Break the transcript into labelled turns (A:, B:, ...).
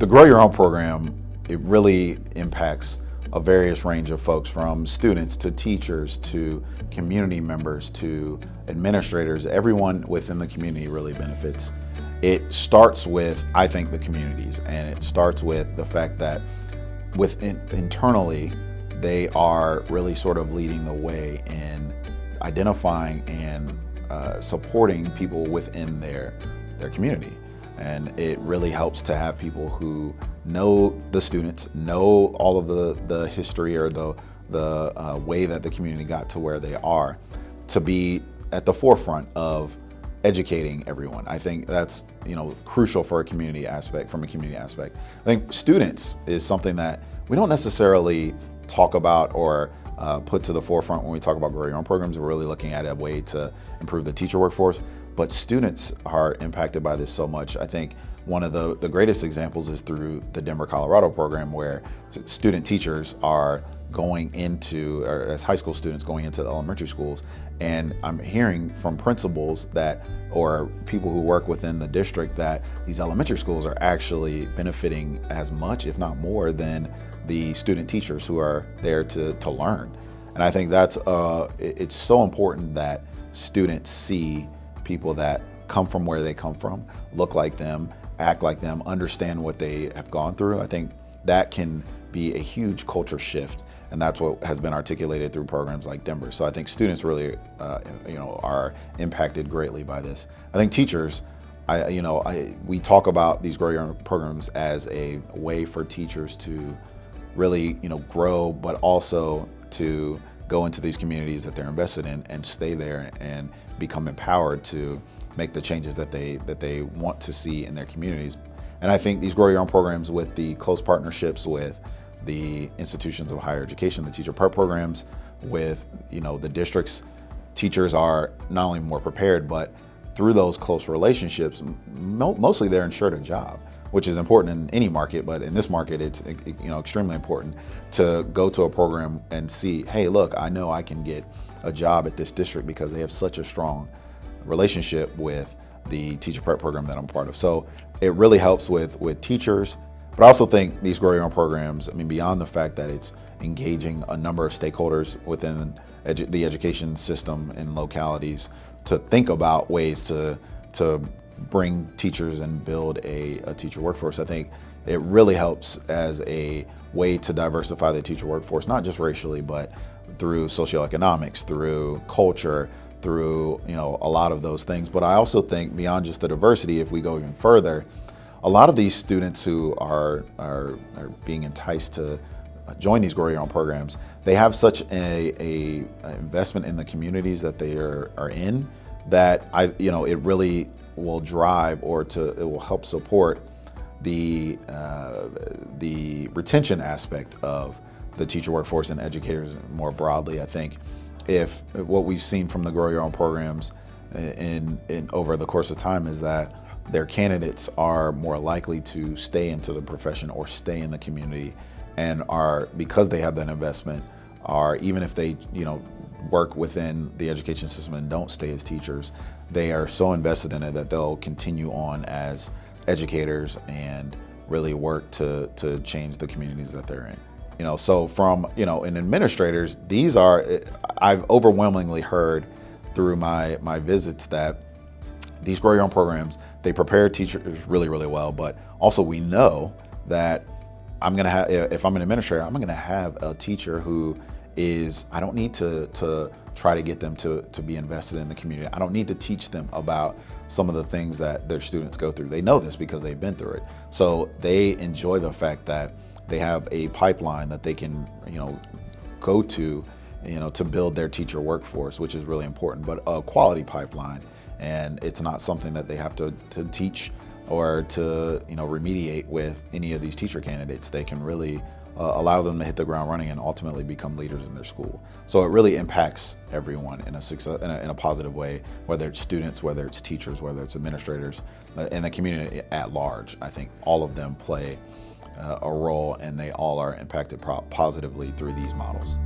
A: the Grow Your Own program, it really impacts a various range of folks, from students to teachers to community members to administrators. Everyone within the community really benefits. It starts with, I think, the communities, and it starts with the fact that internally, they are really sort of leading the way in identifying and supporting people within their community. And it really helps to have people who know the students, know all of the history or the way that the community got to where they are, to be at the forefront of educating everyone. I think that's crucial for a community aspect. From a community aspect, I think students is something that we don't necessarily talk about or put to the forefront when we talk about Grow Your Own programs. We're really looking at a way to improve the teacher workforce, but students are impacted by this so much. I think one of the greatest examples is through the Denver, Colorado program, where student teachers are going into, or as high school students going into the elementary schools, and I'm hearing from principals that, or people who work within the district, that these elementary schools are actually benefiting as much, if not more, than the student teachers who are there to learn. And I think that's it's so important that students see people that come from where they come from, look like them, act like them, understand what they have gone through. I think that can be a huge culture shift, and that's what has been articulated through programs like Denver. So I think students really, are impacted greatly by this. I think teachers, we talk about these Grow Your Own programs as a way for teachers to really, grow, but also to go into these communities that they're invested in and stay there and become empowered to make the changes that they want to see in their communities. And I think these Grow Your Own programs, with the close partnerships with the institutions of higher education, the teacher prep programs, with the districts, teachers are not only more prepared, but through those close relationships, mostly they're ensured a job, which is important in any market, but in this market, it's extremely important to go to a program and see, hey, look, I know I can get a job at this district because they have such a strong relationship with the teacher prep program that I'm part of. So it really helps with teachers. But I also think these Grow Your Own programs, beyond the fact that it's engaging a number of stakeholders within the education system in localities to think about ways to bring teachers and build a teacher workforce. I think it really helps as a way to diversify the teacher workforce, not just racially, but through socioeconomics, through culture, through a lot of those things. But I also think beyond just the diversity, if we go even further, a lot of these students who are being enticed to join these Grow Your Own programs, they have such a investment in the communities that they are in, that it really will drive, or it will help support the retention aspect of the teacher workforce and educators more broadly. I think if what we've seen from the Grow Your Own programs in over the course of time is that their candidates are more likely to stay into the profession or stay in the community, and are, because they have that investment, are, even if they work within the education system and don't stay as teachers, they are so invested in it that they'll continue on as educators and really work to change the communities that they're in. So from in administrators, these are, I've overwhelmingly heard through my visits that these Grow Your Own programs, they prepare teachers really, really well, but also we know that if I'm an administrator, I'm gonna have a teacher who is, I don't need to try to get them to be invested in the community. I don't need to teach them about some of the things that their students go through. They know this because they've been through it. So they enjoy the fact that they have a pipeline that they can, go to, to build their teacher workforce, which is really important, but a quality pipeline. And it's not something that they have to teach or to remediate with any of these teacher candidates. They can really allow them to hit the ground running and ultimately become leaders in their school. So it really impacts everyone in a positive way, whether it's students, whether it's teachers, whether it's administrators, and the community at large. I think all of them play a role, and they all are impacted positively through these models.